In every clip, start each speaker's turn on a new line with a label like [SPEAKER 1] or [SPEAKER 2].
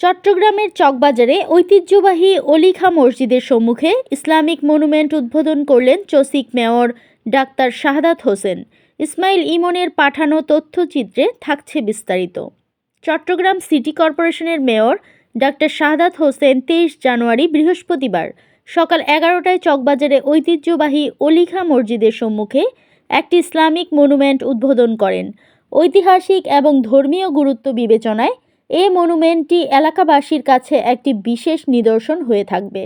[SPEAKER 1] চট্টগ্রামের চকবাজারে ঐতিহ্যবাহী অলিখা মসজিদের সম্মুখে ইসলামিক মনুমেন্ট উদ্বোধন করলেন চসিক মেয়র ডাক্তার শাহাদাত হোসেন। ইসমাইল ইমনের পাঠানো তথ্যচিত্রে থাকছে বিস্তারিত। চট্টগ্রাম সিটি কর্পোরেশনের মেয়র ডাক্তার শাহাদাত হোসেন 23 জানুয়ারি বৃহস্পতিবার সকাল 11টায় চকবাজারে ঐতিহ্যবাহী অলিখা মসজিদের সম্মুখে একটি ইসলামিক মনুমেন্ট উদ্বোধন করেন। ঐতিহাসিক এবং ধর্মীয় গুরুত্ব বিবেচনায় এই মনুমেন্টটি এলাকাবাসীর কাছে একটি বিশেষ নিদর্শন হয়ে থাকবে।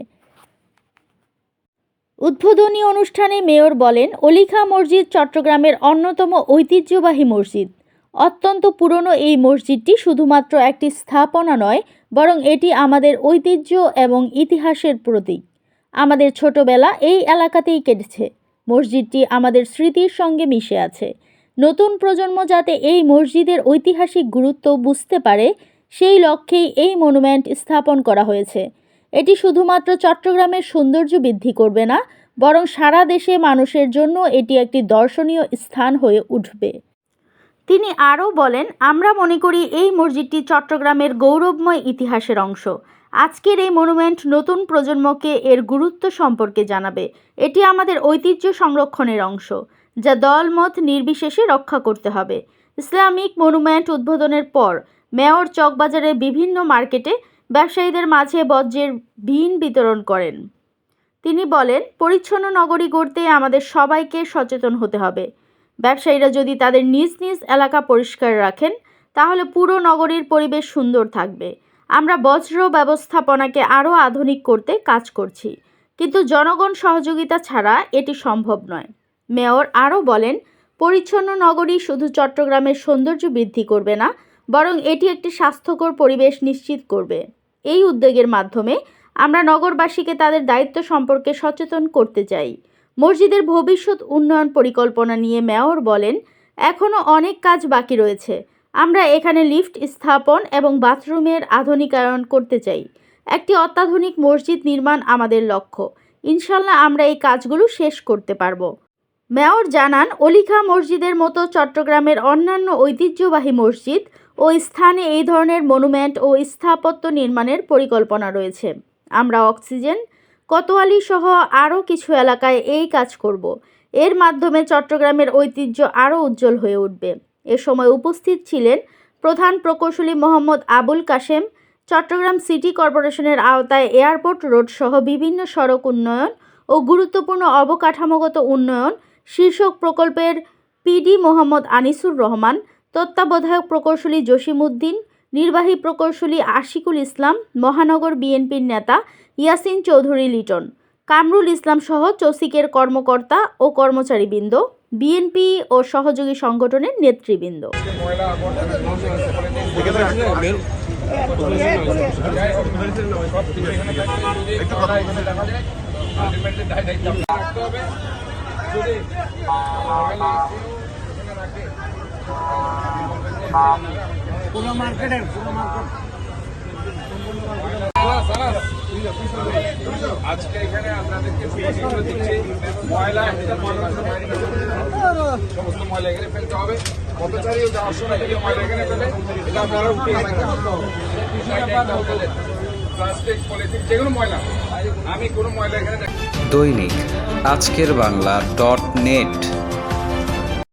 [SPEAKER 1] উদ্বোধনী অনুষ্ঠানে মেয়র বলেন, অলিখা মসজিদ চট্টগ্রামের অন্যতম ঐতিহ্যবাহী মসজিদ। অত্যন্ত পুরনো এই মসজিদটি শুধুমাত্র একটি স্থাপনা নয়, বরং এটি আমাদের ঐতিহ্য এবং ইতিহাসের প্রতীক। আমাদের ছোটবেলা এই এলাকাতেই কেটেছে। মসজিদটি আমাদের স্মৃতির সঙ্গে মিশে আছে। নতুন প্রজন্ম যাতে এই মসজিদের ঐতিহাসিক গুরুত্ব বুঝতে পারে, সেই লক্ষ্যেই এই মনুমেন্ট স্থাপন করা হয়েছে। এটি শুধুমাত্র চট্টগ্রামের সৌন্দর্য বৃদ্ধি করবে না, বরং সারা দেশে মানুষের জন্য এটি একটি দর্শনীয় স্থান হয়ে উঠবে। তিনি আরও বলেন, আমরা মনে করি এই মসজিদটি চট্টগ্রামের গৌরবময় ইতিহাসের অংশ। আজকের এই মনুমেন্ট নতুন প্রজন্মকে এর গুরুত্ব সম্পর্কে জানাবে। এটি আমাদের ঐতিহ্য সংরক্ষণের অংশ, যা দলমত নির্বিশেষে রক্ষা করতে হবে। ইসলামিক মনুমেন্ট উদ্বোধনের পর মেয়র চকবাজারের বিভিন্ন মার্কেটে ব্যবসায়ীদের মাঝে বর্জ্যের বিন বিতরণ করেন। তিনি বলেন, পরিচ্ছন্ন নগরী গড়তে আমাদের সবাইকে সচেতন হতে হবে। ব্যবসায়ীরা যদি তাদের নিজ নিজ এলাকা পরিষ্কার রাখেন, তাহলে পুরো নগরীর পরিবেশ সুন্দর থাকবে। আমরা বর্জ্য ব্যবস্থাপনাকে আরও আধুনিক করতে কাজ করছি, কিন্তু জনগণ সহযোগিতা ছাড়া এটি সম্ভব নয়। মেয়র আরও বলেন, পরিচ্ছন্ন নগরী শুধু চট্টগ্রামের সৌন্দর্য বৃদ্ধি করবে না, বরং এটি একটি স্বাস্থ্যকর পরিবেশ নিশ্চিত করবে। এই উদ্যোগের মাধ্যমে আমরা নগরবাসীকে তাদের দায়িত্ব সম্পর্কে সচেতন করতে চাই। মসজিদের ভবিষ্যৎ উন্নয়ন পরিকল্পনা নিয়ে মেয়র বলেন, এখনও অনেক কাজ বাকি রয়েছে। আমরা এখানে লিফট স্থাপন এবং বাথরুমের আধুনিকায়ন করতে চাই। একটি অত্যাধুনিক মসজিদ নির্মাণ আমাদের লক্ষ্য। ইনশাল্লাহ আমরা এই কাজগুলো শেষ করতে পারব। মেয়র জানান, অলিখা মসজিদের মতো চট্টগ্রামের অন্যান্য ঐতিহ্যবাহী মসজিদ ও স্থানে এই ধরনের মনুমেন্ট ও স্থাপত্য নির্মাণের পরিকল্পনা রয়েছে। আমরা অক্সিজেন, কোতোয়ালি সহ আরও কিছু এলাকায় এই কাজ করব। এর মাধ্যমে চট্টগ্রামের ঐতিহ্য আরও উজ্জ্বল হয়ে উঠবে। এ সময় উপস্থিত ছিলেন প্রধান প্রকৌশলী মোহাম্মদ আবুল কাশেম, চট্টগ্রাম সিটি কর্পোরেশনের আওতায় এয়ারপোর্ট রোড সহ বিভিন্ন সড়ক উন্নয়ন ও গুরুত্বপূর্ণ অবকাঠামোগত উন্নয়ন শীর্ষক প্রকল্পের পিডি মোহাম্মদ আনিসুর রহমান, তত্ত্বাবধায়ক প্রকৌশলী জসিম উদ্দিন, নির্বাহী প্রকৌশলী আশিকুল ইসলাম, মহানগর বিএনপির নেতা ইয়াসিন চৌধুরী লিটন, কামরুল ইসলাম সহ চসিকের কর্মকর্তা ও কর্মচারীবৃন্দ, বিএনপি ও সহযোগী সংগঠনের নেতৃবৃন্দ।
[SPEAKER 2] আজকে এখানে আপনাদেরকে দিচ্ছি, ময়লা সমস্ত ময়লা এখানে ফেলতে হবে। পথচারীও যাওয়ার সময় যদি ময়লা এখানে ফেলে, এটা আপনারা উঠিয়ে প্লাস্টিক, পলিথিন, যেগুলো ময়লা, আমি কোনো ময়লা এখানে।
[SPEAKER 3] দৈনিক আজকের বাংলা .net